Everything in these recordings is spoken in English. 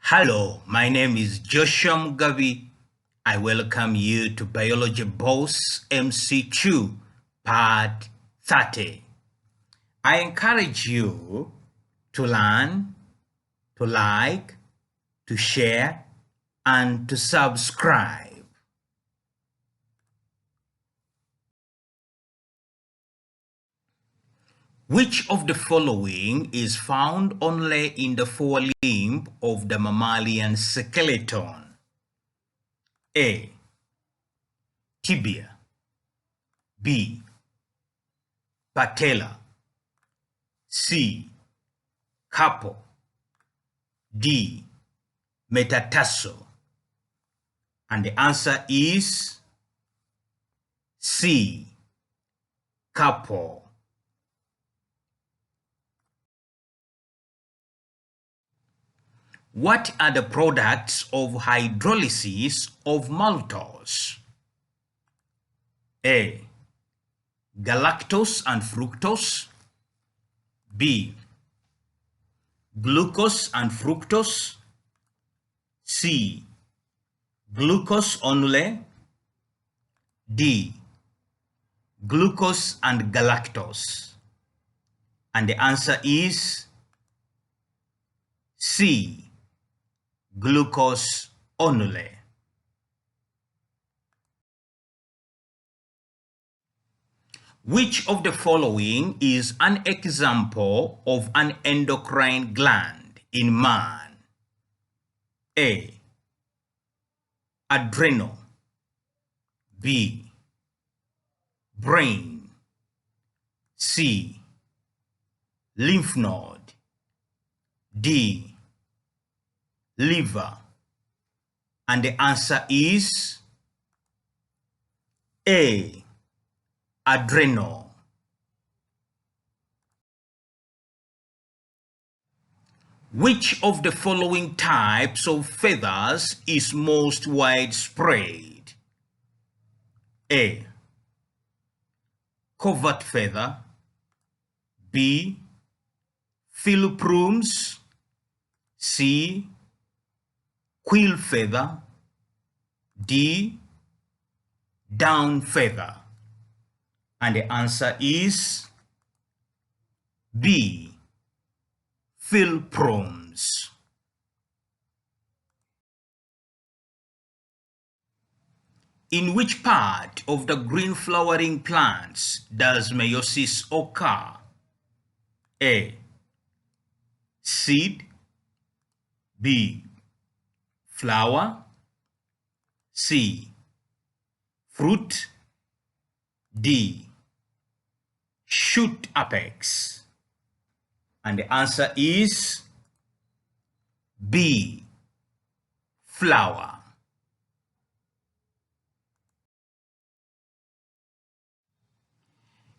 Hello, my name is Joshua Mugabi. I welcome you to Biology Boss MCQ, Part 30. I encourage you to learn, to like, to share, and to subscribe. Which of the following is found only in the forelimb of the mammalian skeleton? A. Tibia. B. Patella. C. Carpo. D. Metatarsal. And the answer is C. Carpo. What are the products of hydrolysis of maltose? A. Galactose and fructose. B. Glucose and fructose. C. Glucose only. D. Glucose and galactose. And the answer is C. Glucose only. Which of the following is an example of an endocrine gland in man? A. Adrenal. B. Brain. C. Lymph node. D. Liver. And the answer is A. Adrenal. Which of the following types of feathers is most widespread? A. Covert feather. B. Filoplumes. C. Quill feather. D. Down feather. And the answer is B. Filoplumes. In which part of the green flowering plants does meiosis occur? A. Seed. B. Flower. C. Fruit. D. Shoot apex. And the answer is B. Flower.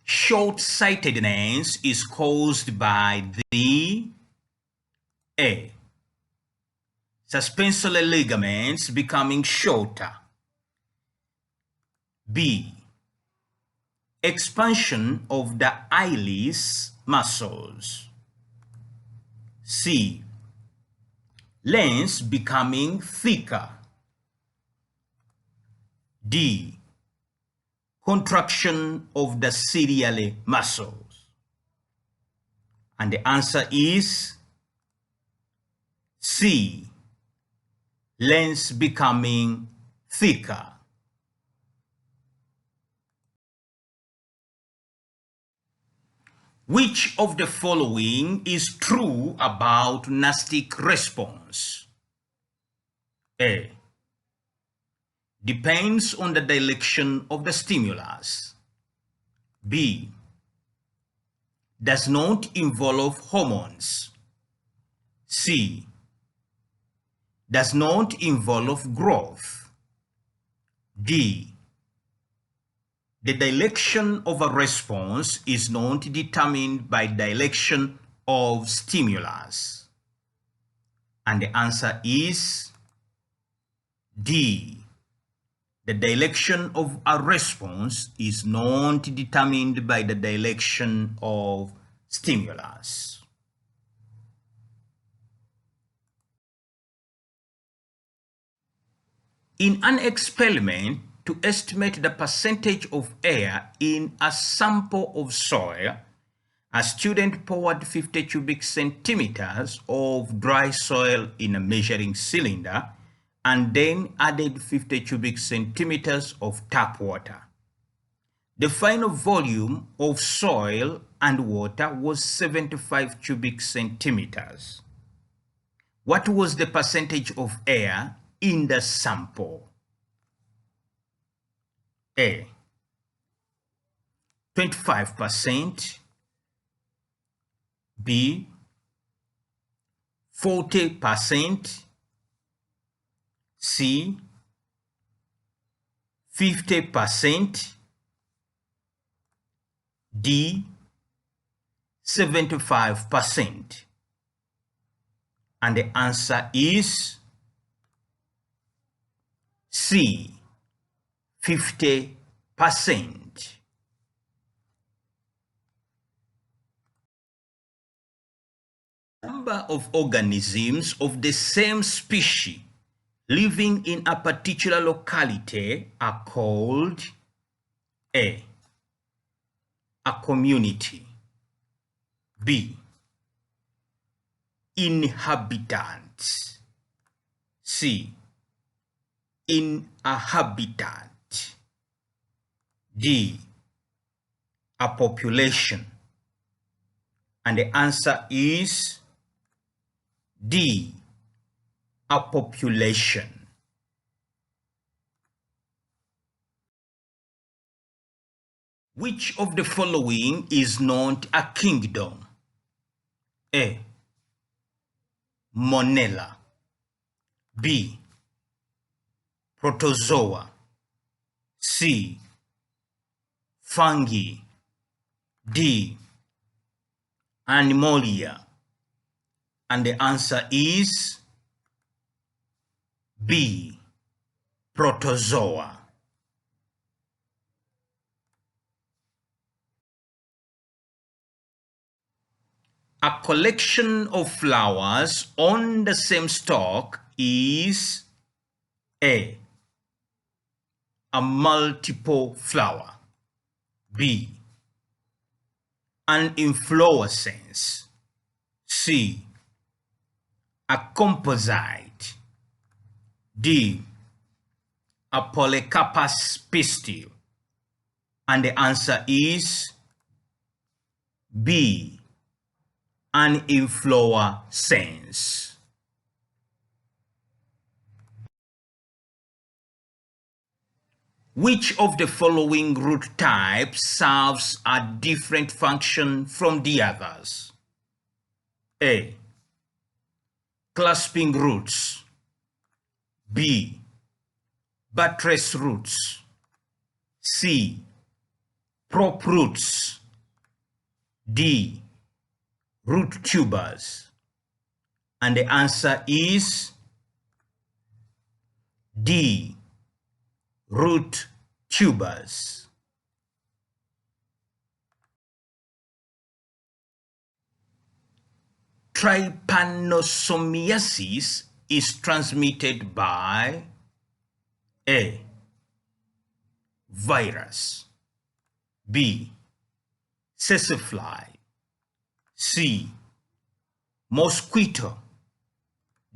Short-sightedness is caused by the A. Suspensory ligaments becoming shorter. B. Expansion of the iris muscles. C. Lens becoming thicker. D. Contraction of the ciliary muscles. And the answer is C. Lens becoming thicker. Which of the following is true about nastic response? A. Depends on the direction of the stimulus. B. Does not involve hormones. C. Does not involve growth. D. The direction of a response is not determined by direction of stimulus. And the answer is D. The direction of a response is not determined by the direction of stimulus. In an experiment to estimate the percentage of air in a sample of soil, a student poured 50 cubic centimeters of dry soil in a measuring cylinder and then added 50 cubic centimeters of tap water. The final volume of soil and water was 75 cubic centimeters. What was the percentage of air in the sample? A. 25%. B. 40%. C. 50%. D. 75%. And the answer is C. 50%. Number of organisms of the same species living in a particular locality are called A. A community. B. Inhabitants. C. In a habitat. D. A population. And the answer is D. A population. Which of the following is not a kingdom? A. Monella. B. Protozoa. C. Fungi. D. Animalia. And the answer is B. Protozoa. A collection of flowers on the same stalk is A. A multiple flower. B. An inflorescence. C. A composite. D. A polycarpous pistil. And the answer is B. An inflorescence. Which of the following root types serves a different function from the others? A. Clasping roots. B. Buttress roots. C. Prop roots. D. Root tubers. And the answer is D. Root tubers. Trypanosomiasis is transmitted by A. Virus. B. Housefly. C. Mosquito.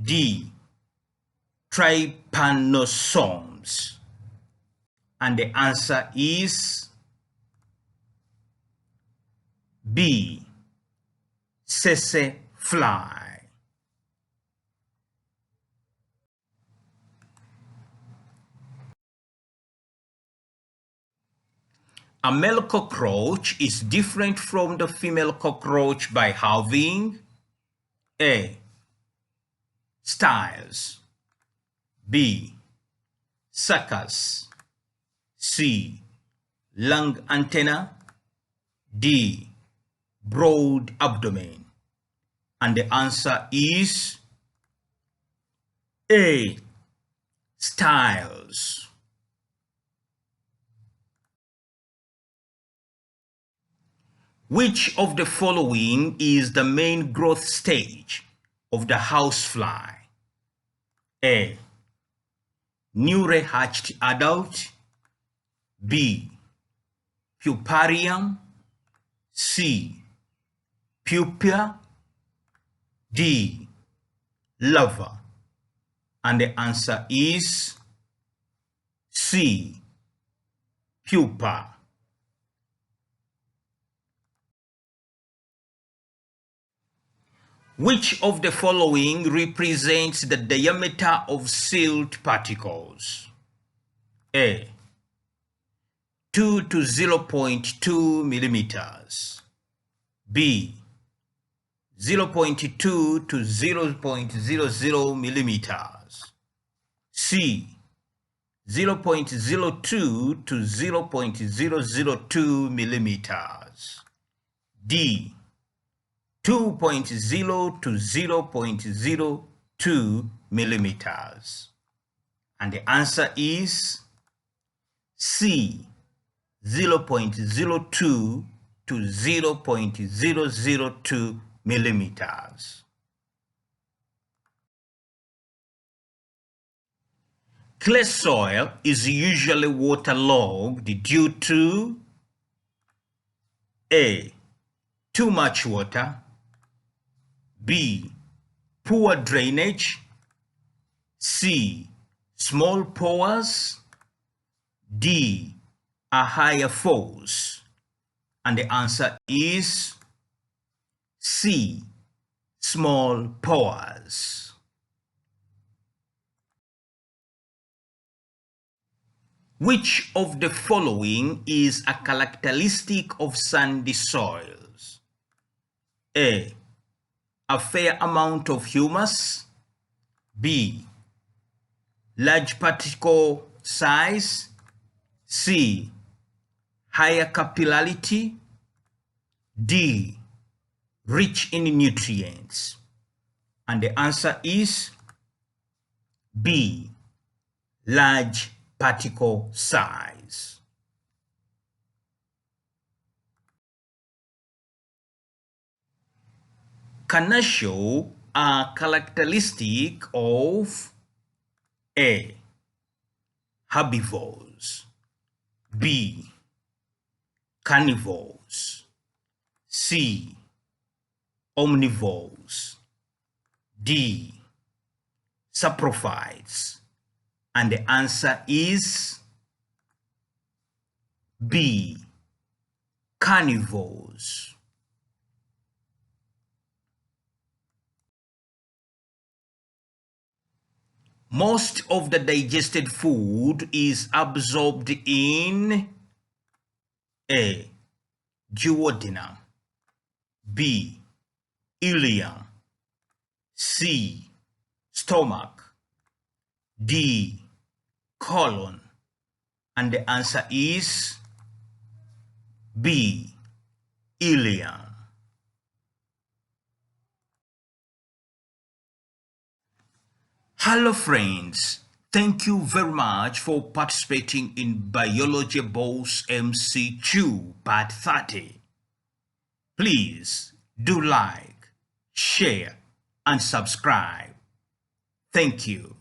D. Trypanosomes. And the answer is B. Housefly. A male cockroach is different from the female cockroach by having A. Styles. B. Suckers. C. Long antenna. D. Broad abdomen. And the answer is A. Styles. Which of the following is the main growth stage of the housefly? A. newly hatched adult, B. puparium, C. pupa, D. larva. And the answer is C. pupa. Which of the following represents the diameter of silt particles? A. 2 to 0.2 millimeters. B. 0.2 to 0.00 millimeters. C. 0.02 to 0.002 millimeters. D. 2.0 to 0.02 millimeters. And the answer is C. 0.02 to 0.002 millimeters. Clay soil is usually waterlogged due to A. too much water, B. poor drainage, C. small pores, D. a higher force. And the answer is C. small pores. Which of the following is a characteristic of sandy soils? A. a fair amount of humus, B. large particle size, C. higher capillarity, D. rich in nutrients. And the answer is B. large particle size. Carnaceae are characteristic of A. herbivores, B. carnivores, C. omnivores, D. saprophytes. And the answer is B. carnivores. Most of the digested food is absorbed in A. duodenum, B. ileum, C. stomach, D. colon. And the answer is B. ileum. Hello friends, thank you very much for participating in Biology Boss MCQ Part 30. Please do like, share, and subscribe. Thank you.